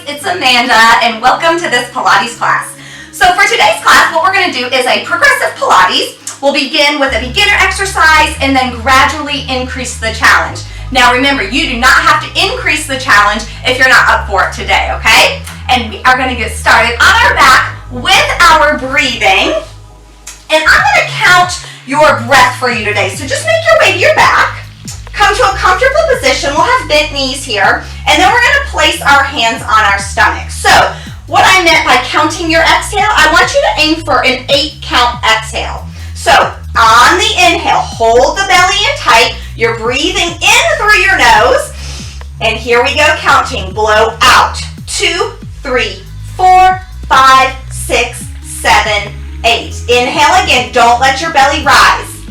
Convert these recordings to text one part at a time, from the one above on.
it's Amanda, and welcome to this Pilates class. So for today's class, what we're going to do is a progressive Pilates. We'll begin with a beginner exercise and then gradually increase the challenge. Now remember, you do not have to increase the challenge if you're not up for it today, okay? And we are going to get started on our back with our breathing. And I'm going to count your breath for you today. So just make your way to your back. Come to a comfortable position. We'll have bent knees here. And then we're going to place our hands on our stomach. So what I meant by counting your exhale, I want you to aim for an 8-count exhale. So on the inhale, hold the belly in tight. You're breathing in through your nose. And here we go, counting. Blow out. 2, 3, 4, 5, 6, 7, 8. Inhale again. Don't let your belly rise.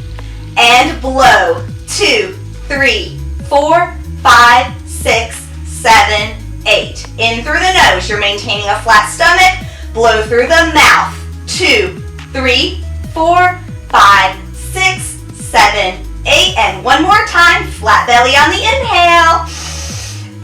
And blow. 2, 3, 4, 5, 6, 7, 8. In through the nose. You're maintaining a flat stomach. Blow through the mouth. 2, 3, 4, 5, 6, 7, 8. And one more time. Flat belly on the inhale.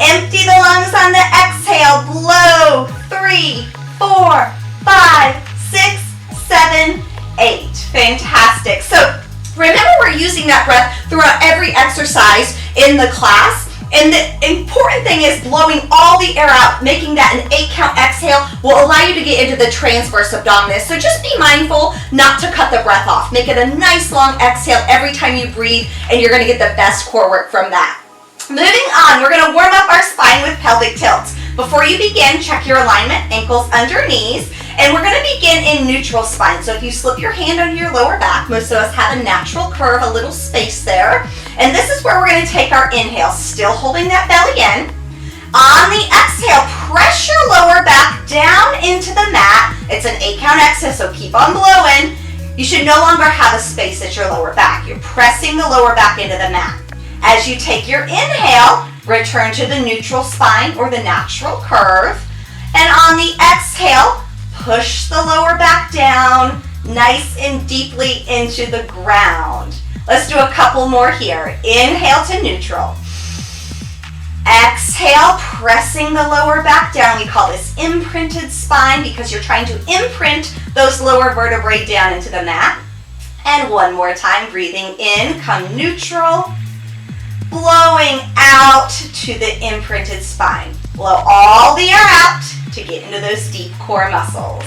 Empty the lungs on the exhale. Blow. 3, 4, 5, 6, 7, 8. Fantastic. So remember, we're using that breath throughout every exercise in the class. And the important thing is blowing all the air out, making that an 8-count exhale will allow you to get into the transverse abdominis. So just be mindful not to cut the breath off. Make it a nice long exhale every time you breathe, and you're going to get the best core work from that. Moving on, we're going to warm up our spine with pelvic tilts. Before you begin, check your alignment, ankles under knees, and we're going to begin in neutral spine. So if you slip your hand under your lower back, most of us have a natural curve, a little space there. And this is where we're going to take our inhale, still holding that belly in. On the exhale, press your lower back down into the mat. It's an 8-count exhale, so keep on blowing. You should no longer have a space at your lower back. You're pressing the lower back into the mat. As you take your inhale, return to the neutral spine or the natural curve. And on the exhale, push the lower back down nice and deeply into the ground. Let's do a couple more here. Inhale to neutral. Exhale, pressing the lower back down. We call this imprinted spine because you're trying to imprint those lower vertebrae down into the mat. And one more time, breathing in, come neutral. Blowing out to the imprinted spine. Blow all the air out to get into those deep core muscles.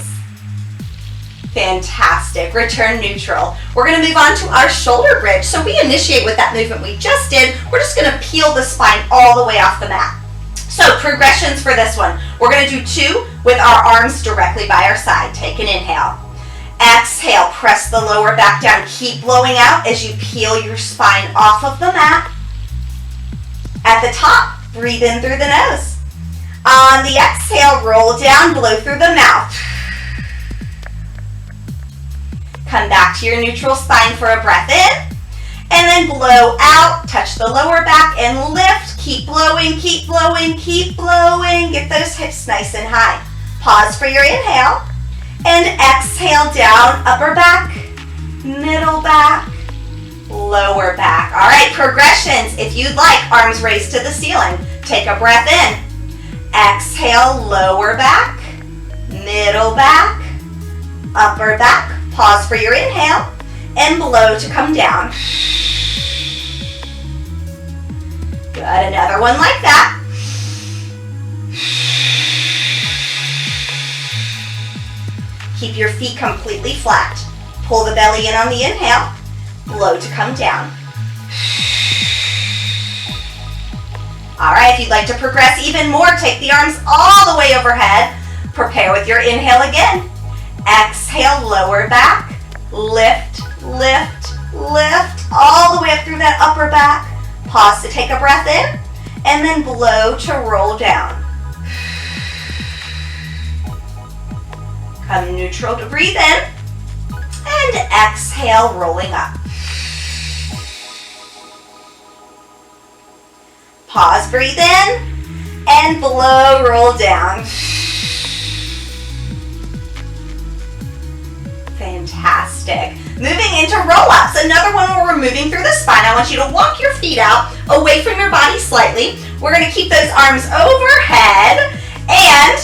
Fantastic. Return neutral. We're going to move on to our shoulder bridge. So we initiate with that movement we just did. We're just going to peel the spine all the way off the mat. So progressions for this one. We're going to do 2 with our arms directly by our side. Take an inhale. Exhale. Press the lower back down. Keep blowing out as you peel your spine off of the mat. At the top, breathe in through the nose. On the exhale, roll down, blow through the mouth. Come back to your neutral spine for a breath in. And then blow out, touch the lower back and lift. Keep blowing, keep blowing, keep blowing. Get those hips nice and high. Pause for your inhale. And exhale down, upper back, middle back, lower back. All right, progressions. If you'd like, arms raised to the ceiling. Take a breath in. Exhale, lower back, middle back, upper back. Pause for your inhale and blow to come down. Good, another one like that. Keep your feet completely flat. Pull the belly in on the inhale. Blow to come down. All right, if you'd like to progress even more, take the arms all the way overhead. Prepare with your inhale again. Exhale, lower back. Lift, lift, lift, all the way up through that upper back. Pause to take a breath in, and then blow to roll down. Come neutral to breathe in, and exhale, rolling up. Pause, breathe in, and blow, roll down. Fantastic. Moving into roll-ups, another one where we're moving through the spine. I want you to walk your feet out away from your body slightly. We're going to keep those arms overhead And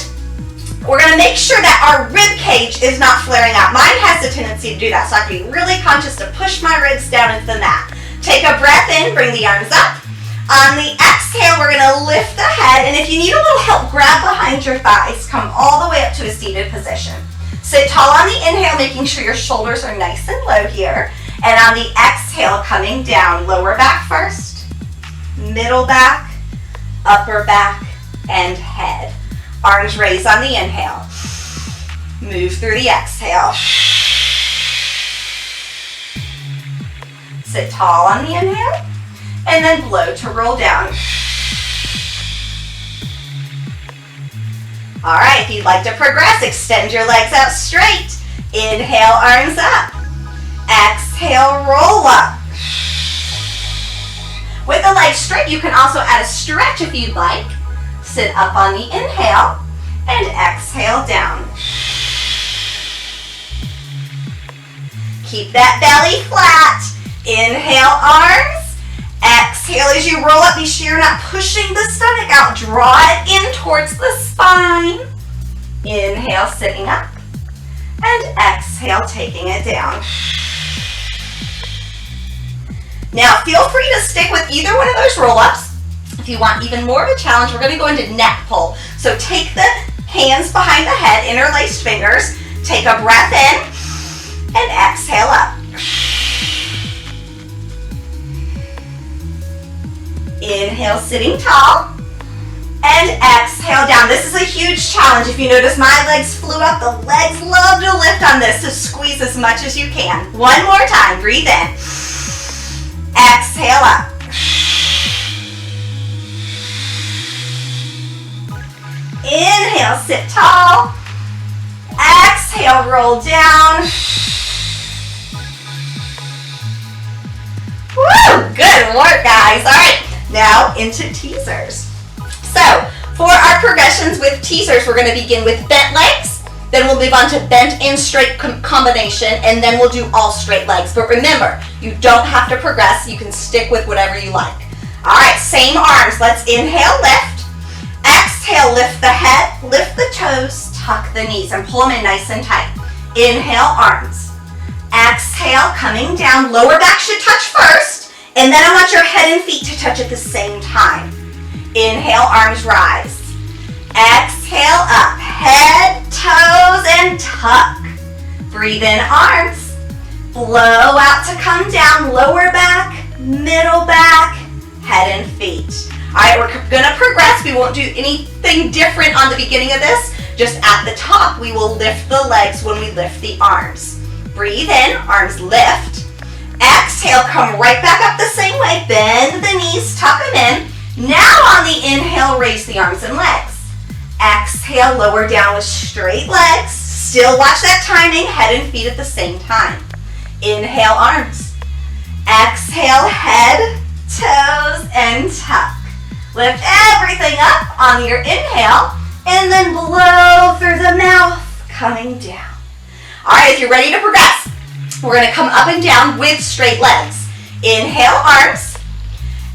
we're gonna make sure that our rib cage is not flaring out. Mine has a tendency to do that, so I have to be really conscious to push my ribs down into the mat. Take a breath in, bring the arms up. On the exhale, we're gonna lift the head, and if you need a little help, grab behind your thighs. Come all the way up to a seated position. Sit tall on the inhale, making sure your shoulders are nice and low here. And on the exhale, coming down, lower back first, middle back, upper back, and head. Arms raised on the inhale. Move through the exhale. Sit tall on the inhale, and then blow to roll down. All right, if you'd like to progress, extend your legs out straight. Inhale, arms up. Exhale, roll up. With the legs straight, you can also add a stretch if you'd like. Sit up on the inhale and exhale down. Keep that belly flat. Inhale, arms. Exhale as you roll up. Be sure you're not pushing the stomach out. Draw it in towards the spine. Inhale, sitting up. And exhale, taking it down. Now, feel free to stick with either one of those roll-ups. If you want even more of a challenge, we're going to go into neck pull. So take the hands behind the head, interlaced fingers. Take a breath in and exhale up. Inhale, sitting tall. And exhale down. This is a huge challenge. If you notice, my legs flew up. The legs love to lift on this, so squeeze as much as you can. One more time. Breathe in. Exhale up. Inhale, sit tall. Exhale, roll down. Woo! Good work, guys. All right, now into teasers. So, for our progressions with teasers, we're going to begin with bent legs. Then we'll move on to bent and straight combination, and then we'll do all straight legs. But remember, you don't have to progress. You can stick with whatever you like. All right, same arms. Let's inhale, lift. Exhale, lift the head, lift the toes, tuck the knees, and pull them in nice and tight. Inhale, arms. Exhale, coming down. Lower back should touch first, and then I want your head and feet to touch at the same time. Inhale, arms rise. Exhale, up. Head, toes, and tuck. Breathe in, arms. Blow out to come down. Lower back, middle back, head and feet. All right, we're gonna progress. We won't do anything different on the beginning of this. Just at the top, we will lift the legs when we lift the arms. Breathe in, arms lift. Exhale, come right back up the same way. Bend the knees, tuck them in. Now on the inhale, raise the arms and legs. Exhale, lower down with straight legs. Still watch that timing, head and feet at the same time. Inhale, arms. Exhale, head, toes, and tuck. Lift everything up on your inhale, and then blow through the mouth, coming down. All right, if you're ready to progress, we're gonna come up and down with straight legs. Inhale, arms.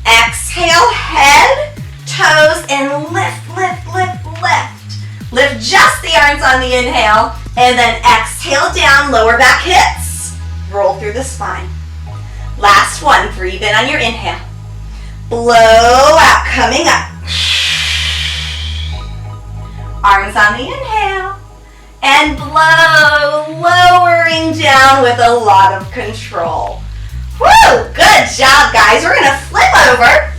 Exhale, head, toes, and lift, lift, lift, lift. Lift just the arms on the inhale, and then exhale down, lower back hits. Roll through the spine. Last one, breathe in on your inhale. Blow out, coming up. Arms on the inhale. And blow, lowering down with a lot of control. Woo! Good job, guys. We're going to flip over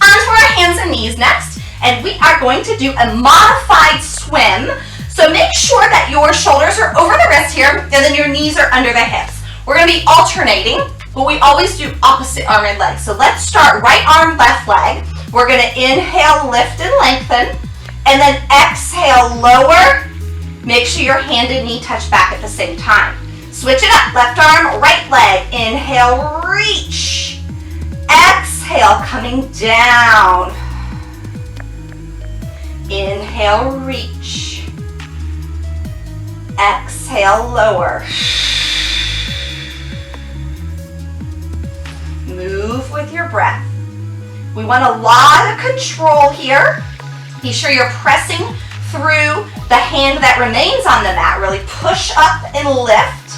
onto our hands and knees next, and we are going to do a modified swim. So make sure that your shoulders are over the wrists here, and then your knees are under the hips. We're going to be alternating, but we always do opposite arm and leg. So let's start right arm, left leg. We're going to inhale, lift and lengthen, and then exhale, lower. Make sure your hand and knee touch back at the same time. Switch it up, left arm, right leg. Inhale, reach. Exhale, coming down. Inhale, reach. Exhale, lower. Move with your breath. We want a lot of control here. Be sure you're pressing through the hand that remains on the mat. Really push up and lift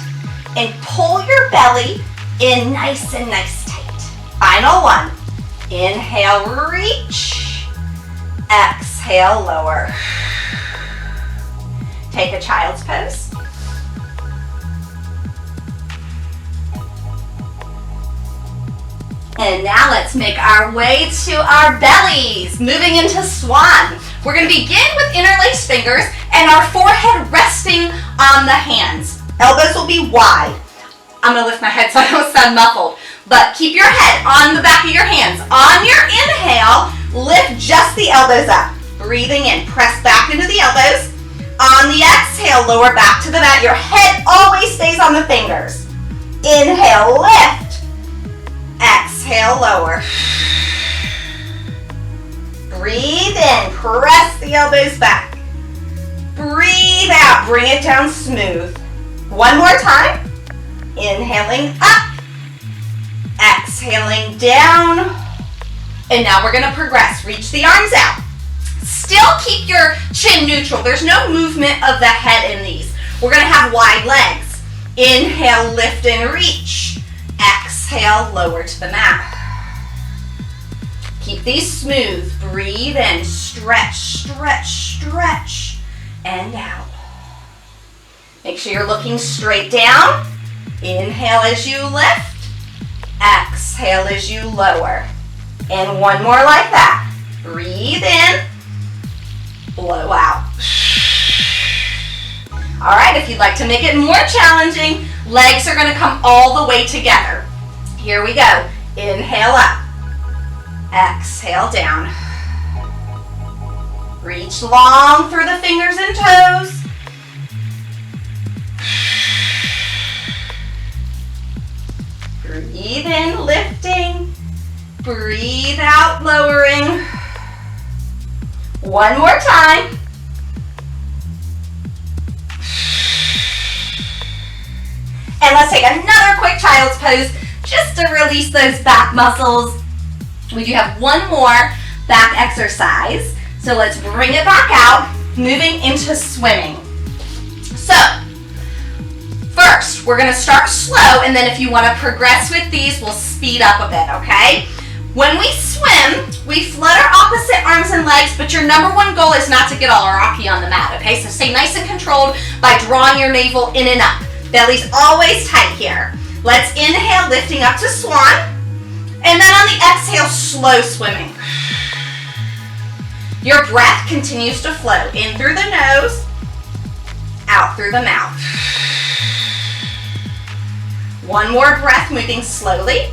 and pull your belly in nice and nice tight. Final one. Inhale, reach. Exhale, lower. Take a child's pose. And now let's make our way to our bellies. Moving into Swan. We're going to begin with interlaced fingers and our forehead resting on the hands. Elbows will be wide. I'm going to lift my head so I don't sound muffled. But keep your head on the back of your hands. On your inhale, lift just the elbows up. Breathing in, press back into the elbows. On the exhale, lower back to the mat. Your head always stays on the fingers. Inhale, lift. Exhale, lower. Breathe in, press the elbows back. Breathe out, bring it down smooth. One more time. Inhaling up. Exhaling down. And now we're going to progress. Reach the arms out. Still keep your chin neutral. There's no movement of the head in these. We're going to have wide legs. Inhale, lift and reach. Exhale, lower to the mat. Keep these smooth. Breathe in, stretch, stretch, stretch, and out. Make sure you're looking straight down. Inhale as you lift. Exhale as you lower. And one more like that. Breathe in. Blow out. All right, if you'd like to make it more challenging, legs are going to come all the way together. Here we go. Inhale up. Exhale down. Reach long through the fingers and toes. Breathe in, lifting. Breathe out, lowering. One more time. And let's take another quick child's pose just to release those back muscles. We do have one more back exercise. So let's bring it back out, moving into swimming. So, first, we're going to start slow, and then if you want to progress with these, we'll speed up a bit, okay? When we swim, we flutter opposite arms and legs, but your number one goal is not to get all rocky on the mat, okay? So stay nice and controlled by drawing your navel in and up. Belly's always tight here. Let's inhale, lifting up to Swan. And then on the exhale, slow swimming. Your breath continues to flow in through the nose, out through the mouth. One more breath, moving slowly.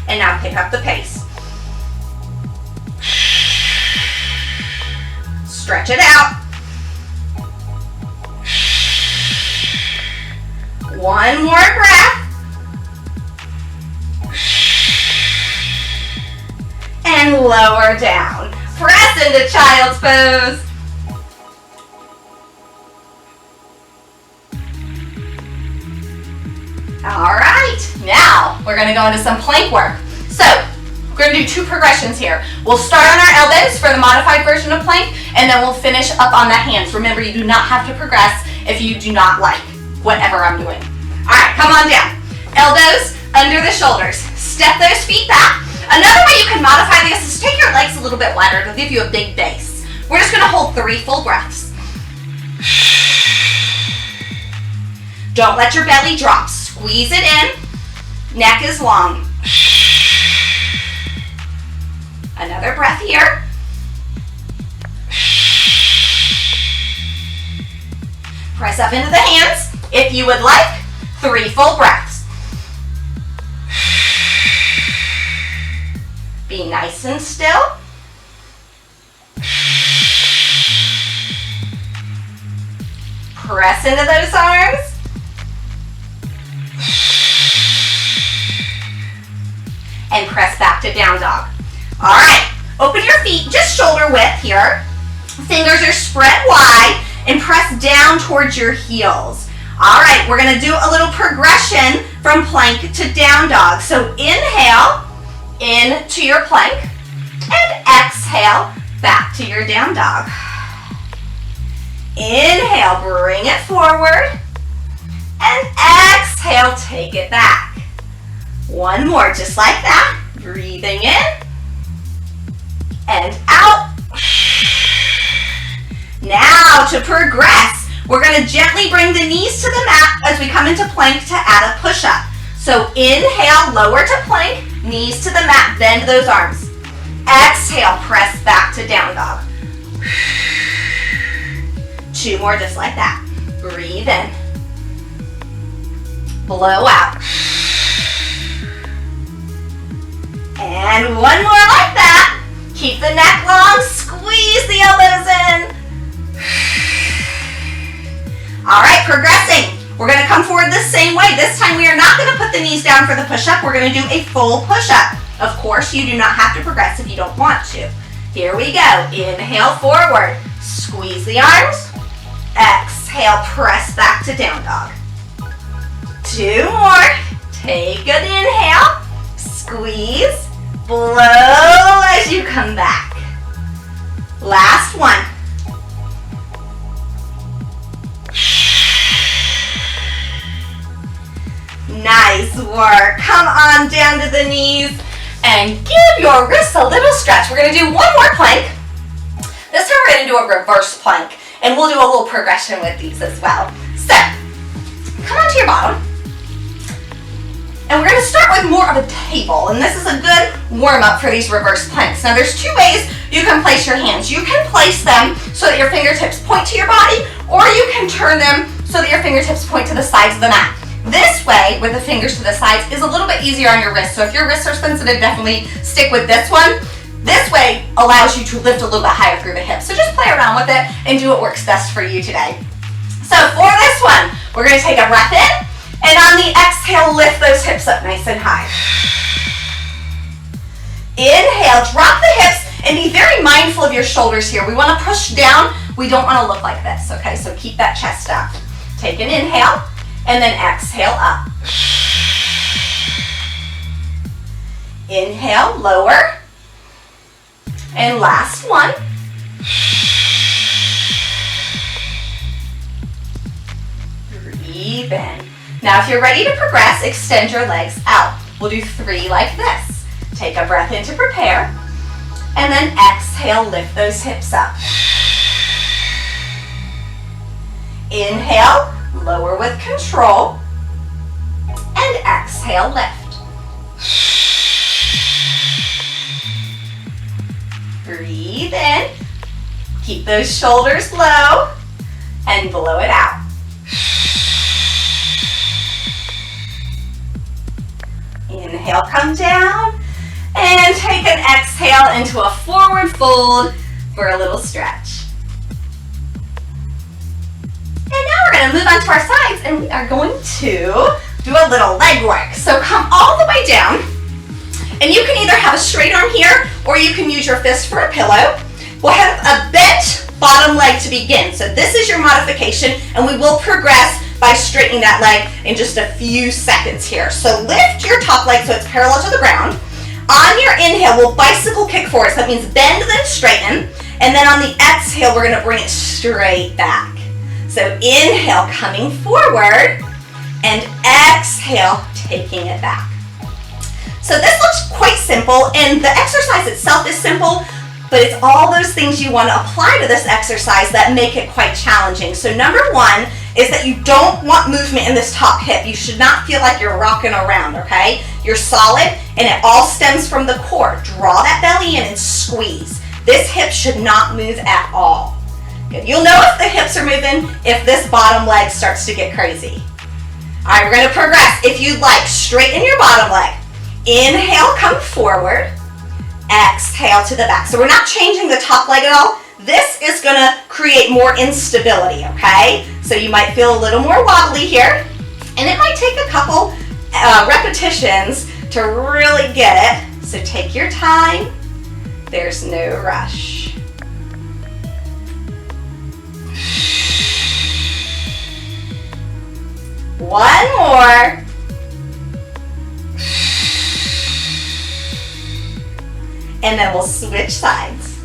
And now pick up the pace. Stretch it out. One more breath. And lower down. Press into child's pose. All right, now we're gonna go into some plank work. So, we're gonna do two progressions here. We'll start on our elbows for the modified version of plank, and then we'll finish up on the hands. Remember, you do not have to progress if you do not like whatever I'm doing. All right, come on down. Elbows under the shoulders. Step those feet back. Another way you can modify this is take your legs a little bit wider. It'll give you a big base. We're just gonna hold 3 full breaths. Don't let your belly drop. Squeeze it in. Neck is long. Another breath here. Press up into the hands. If you would like, 3 full breaths. Be nice and still. Press into those arms. And press back to down dog. All right, open your feet just shoulder width here. Fingers are spread wide and press down towards your heels. All right, we're gonna do a little progression from plank to down dog. So inhale, into your plank, and exhale, back to your down dog. Inhale, bring it forward, and exhale, take it back. One more, just like that. Breathing in, and out. Now to progress, we're gonna gently bring the knees to the mat as we come into plank to add a push-up. So inhale, lower to plank, knees to the mat, bend those arms. Exhale, press back to down dog. 2 more just like that. Breathe in. Blow out. And 1 more like that. Keep the neck long, squeeze the elbows in. All right, progressing. We're gonna come forward the same way. This time we are not gonna put the knees down for the push-up. We're gonna do a full push-up. Of course, you do not have to progress if you don't want to. Here we go. Inhale, forward. Squeeze the arms. Exhale, press back to down dog. 2 more. Take an inhale. Squeeze. Blow as you come back. Last one. Nice work. Come on down to the knees and give your wrists a little stretch. We're going to do 1 more plank. This time we're going to do a reverse plank, and we'll do a little progression with these as well. So, come onto your bottom, and we're going to start with more of a table, and this is a good warm-up for these reverse planks. Now, there's 2 ways you can place your hands. You can place them so that your fingertips point to your body, or you can turn them so that your fingertips point to the sides of the mat. This way, with the fingers to the sides, is a little bit easier on your wrists. So if your wrists are sensitive, definitely stick with this one. This way allows you to lift a little bit higher through the hips. So just play around with it and do what works best for you today. So for this one, we're going to take a breath in, and on the exhale, lift those hips up nice and high. Inhale, drop the hips, and be very mindful of your shoulders here. We want to push down. We don't want to look like this, okay? So keep that chest up. Take an inhale. And then exhale up. Inhale, lower. And last one. Breathe in. Now if you're ready to progress, extend your legs out. We'll do 3 like this. Take a breath in to prepare. And then exhale, lift those hips up. Inhale. Lower with control, and exhale, lift. Breathe in, keep those shoulders low, and blow it out. Inhale, come down, and take an exhale into a forward fold for a little stretch. And now we're going to move on to our sides, and we are going to do a little leg work. So come all the way down, and you can either have a straight arm here, or you can use your fist for a pillow. We'll have a bent bottom leg to begin. So this is your modification, and we will progress by straightening that leg in just a few seconds here. So lift your top leg so it's parallel to the ground. On your inhale, we'll bicycle kick forward. So that means bend, then straighten. And then on the exhale, we're going to bring it straight back. So inhale, coming forward, and exhale, taking it back. So this looks quite simple, and the exercise itself is simple, but it's all those things you want to apply to this exercise that make it quite challenging. So number 1 is that you don't want movement in this top hip. You should not feel like you're rocking around, okay? You're solid, and it all stems from the core. Draw that belly in and squeeze. This hip should not move at all. Good. You'll know if the hips are moving if this bottom leg starts to get crazy. All right, we're going to progress. If you'd like, straighten your bottom leg. Inhale, come forward. Exhale to the back. So we're not changing the top leg at all. This is going to create more instability, okay? So you might feel a little more wobbly here, and it might take a couple repetitions to really get it. So take your time. There's no rush. One more. And then we'll switch sides.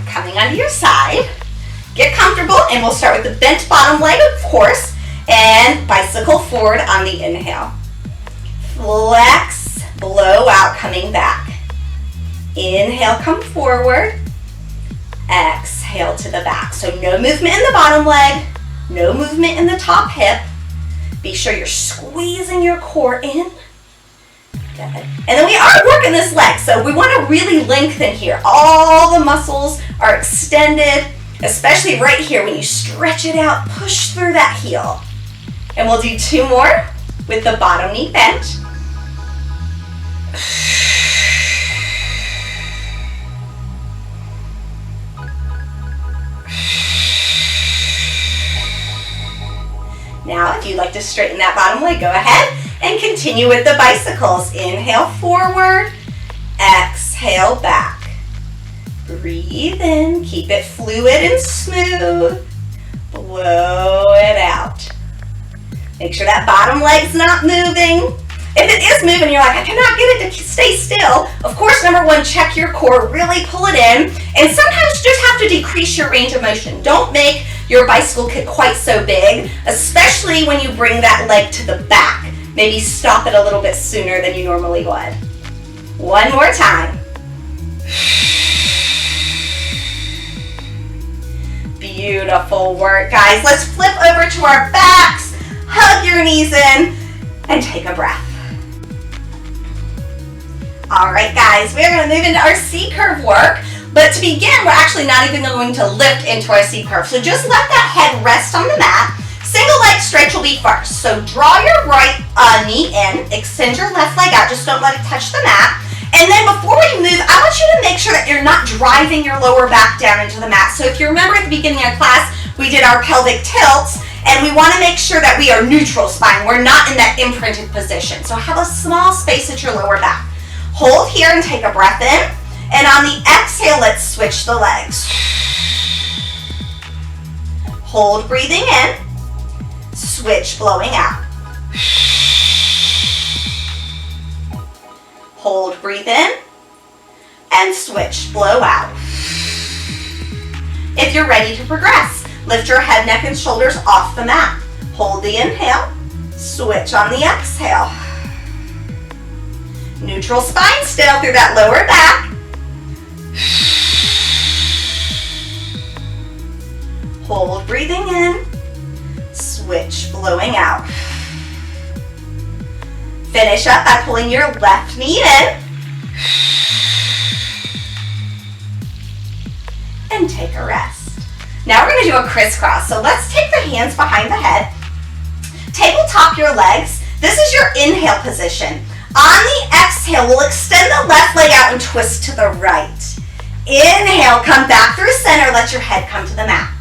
Coming onto your side. Get comfortable, and we'll start with the bent bottom leg, of course, and bicycle forward on the inhale. Flex, blow out, coming back. Inhale, come forward. Exhale to the back. So no movement in the bottom leg, no movement in the top hip. Be sure you're squeezing your core in. Good. And then we are working this leg, so we want to really lengthen here. All the muscles are extended, especially right here when you stretch it out, push through that heel. And we'll do 2 more with the bottom knee bent. Now, if you'd like to straighten that bottom leg, go ahead and continue with the bicycles. Inhale forward, exhale back. Breathe in, keep it fluid and smooth. Blow it out. Make sure that bottom leg's not moving. If it is moving, you're like, I cannot get it to stay still. Of course, number 1, check your core, really pull it in. And sometimes you just have to decrease your range of motion. Don't make your bicycle kick quite so big, especially when you bring that leg to the back. Maybe stop it a little bit sooner than you normally would. 1 more time. Beautiful work, guys. Let's flip over to our backs, hug your knees in, and take a breath. All right, guys, we're going to move into our C-curve work. But to begin, we're actually not even going to lift into our C-curve. So just let that head rest on the mat. Single leg stretch will be first. So draw your right knee in, extend your left leg out, just don't let it touch the mat. And then before we move, I want you to make sure that you're not driving your lower back down into the mat. So if you remember at the beginning of class, we did our pelvic tilts, and we want to make sure that we are neutral spine. We're not in that imprinted position. So have a small space at your lower back. Hold here and take a breath in. And on the exhale, let's switch the legs. Hold, breathing in. Switch, blowing out. Hold, breathe in. And switch, blow out. If you're ready to progress, lift your head, neck, and shoulders off the mat. Hold the inhale. Switch on the exhale. Neutral spine still through that lower back. Hold, breathing in. Switch, blowing out. Finish up by pulling your left knee in. And take a rest. Now we're going to do a crisscross. So let's take the hands behind the head. Tabletop your legs. This is your inhale position. On the exhale, we'll extend the left leg out and twist to the right. Inhale, come back through center, let your head come to the mat.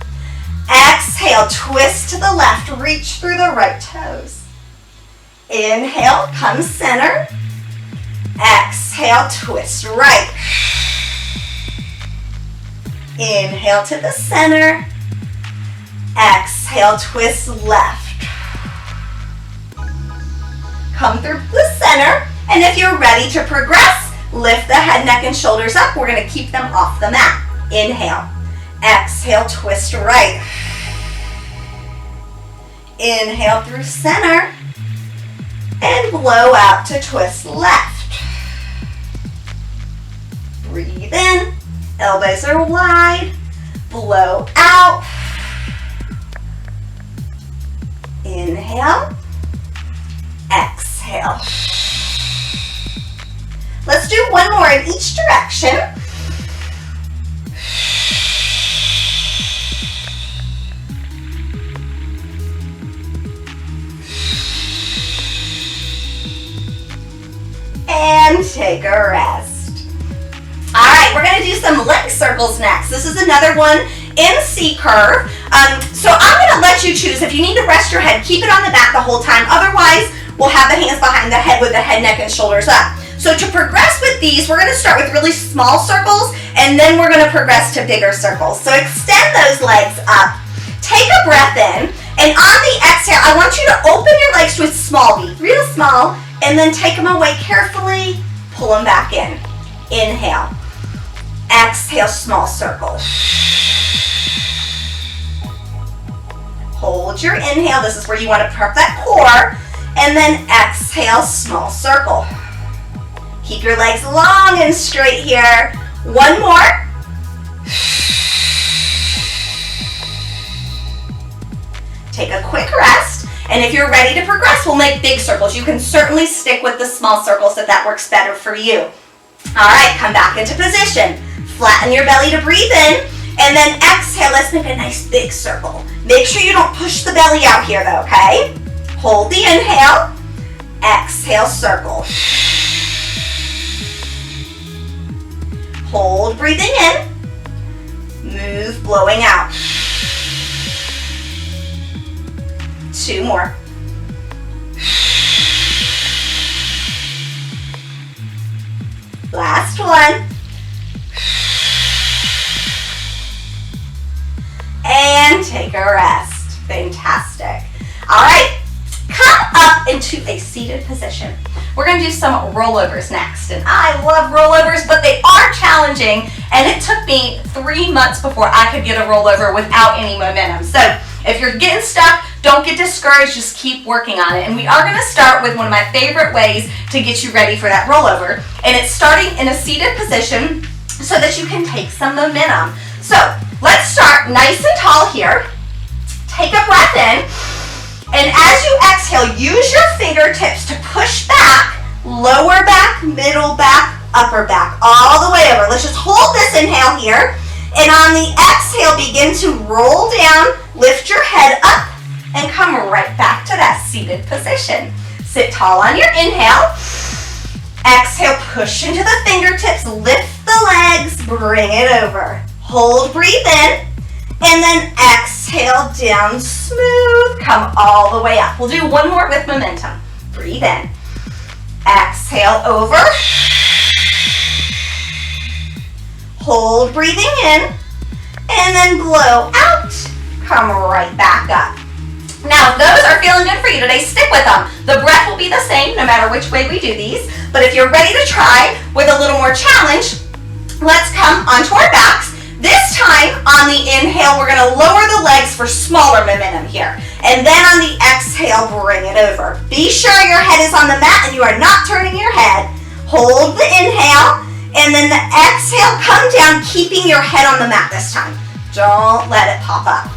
Exhale, twist to the left, reach through the right toes. Inhale, come center. Exhale, twist right. Inhale to the center. Exhale, twist left. Come through the center, and if you're ready to progress, lift the head, neck, and shoulders up. We're going to keep them off the mat. Inhale. Exhale, twist right. Inhale through center, and blow out to twist left. Breathe in. Elbows are wide. Blow out. Inhale. Exhale. Let's do 1 more in each direction. And take a rest. All right, we're going to do some leg circles next. This is another one in C-curve. So I'm going to let you choose. If you need to rest your head, keep it on the mat the whole time. Otherwise, we'll have the hands behind the head with the head, neck, and shoulders up. So to progress with these, we're going to start with really small circles, and then we're going to progress to bigger circles. So extend those legs up. Take a breath in, and on the exhale, I want you to open your legs to a small V, real small, and then take them away carefully, pull them back in. Inhale, exhale, small circle. Hold your inhale, this is where you want to prep that core, and then exhale, small circle. Keep your legs long and straight here. One more. Take a quick rest, and if you're ready to progress, we'll make big circles. You can certainly stick with the small circles if that works better for you. All right, come back into position. Flatten your belly to breathe in, and then exhale. Let's make a nice big circle. Make sure you don't push the belly out here though, okay? Hold the inhale, exhale, circle. Hold, breathing in, move, blowing out. 2 more. Last one. And take a rest. Fantastic. All right, come up into a seated position. We're going to do some rollovers next, and I love rollovers, but they are challenging, and it took me 3 months before I could get a rollover without any momentum. So if you're getting stuck, don't get discouraged, just keep working on it. And we are going to start with one of my favorite ways to get you ready for that rollover, and it's starting in a seated position so that you can take some momentum. So let's start nice and tall here. Take a breath in, and as you exhale, use your fingertips to push back, lower back, middle back, upper back, all the way over. Let's just hold this inhale here, and on the exhale, begin to roll down, lift your head up, and come right back to that seated position. Sit tall on your inhale. Exhale, push into the fingertips, lift the legs, bring it over. Hold, breathe in, and then exhale down smooth. Come all the way up. We'll do one more with momentum. Breathe in. Exhale over. Hold, breathing in, and then blow out. Come right back up. Now, if those are feeling good for you today, stick with them. The breath will be the same no matter which way we do these. But if you're ready to try with a little more challenge, let's come onto our backs. This time, on the inhale, we're going to lower the legs for smaller momentum here. And then on the exhale, bring it over. Be sure your head is on the mat and you are not turning your head. Hold the inhale, and then the exhale, come down, keeping your head on the mat this time. Don't let it pop up.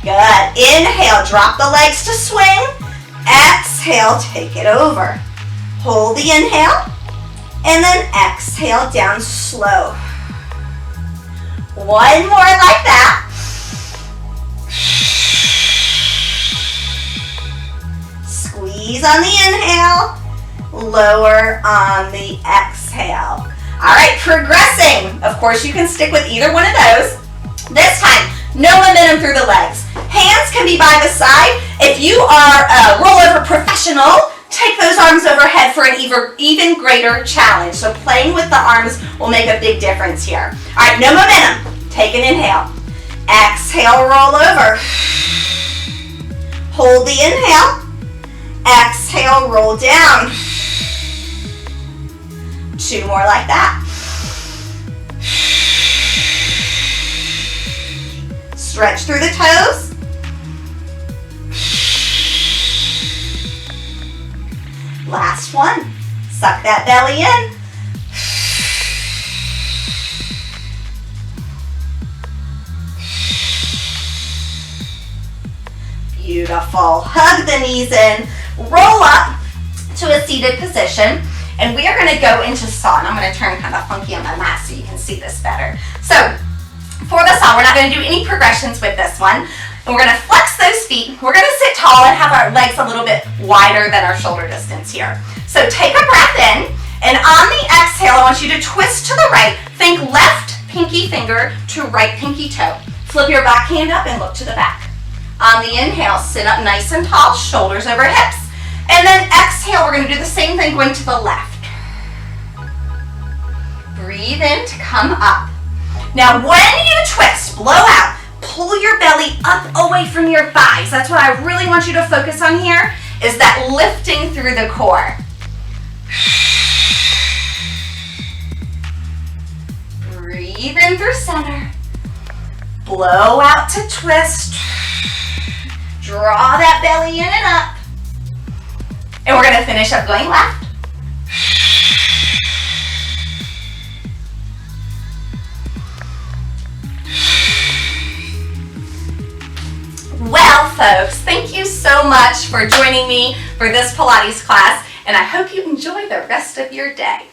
Good. Inhale, drop the legs to swing. Exhale, take it over. Hold the inhale, and then exhale down slow. One more like that. Squeeze on the inhale, lower on the exhale. All right, progressing. Of course, you can stick with either one of those. This time, no momentum through the legs. Hands can be by the side. If you are a rollover professional, take those arms overhead for an even greater challenge. So playing with the arms will make a big difference here. All right, no momentum. Take an inhale. Exhale, roll over. Hold the inhale. Exhale, roll down. 2 more like that. Stretch through the toes. Last one. Suck that belly in. Beautiful. Hug the knees in. Roll up to a seated position. And we are going to go into Sauna. I'm going to turn kind of funky on my mat so you can see this better. So for the Sauna, we're not going to do any progressions with this one. And we're going to flex those feet. We're going to sit tall and have our legs a little bit wider than our shoulder distance here. So take a breath in, and on the exhale, I want you to twist to the right. Think left pinky finger to right pinky toe. Flip your back hand up and look to the back. On the inhale, sit up nice and tall, shoulders over hips. And then exhale, we're going to do the same thing going to the left. Breathe in to come up. Now when you twist, blow out, pull your belly up away from your thighs. That's what I really want you to focus on here, is that lifting through the core. Breathe in through center. Blow out to twist. Draw that belly in and up. And we're gonna finish up going left. Well, folks, thank you so much for joining me for this Pilates class, and I hope you enjoy the rest of your day.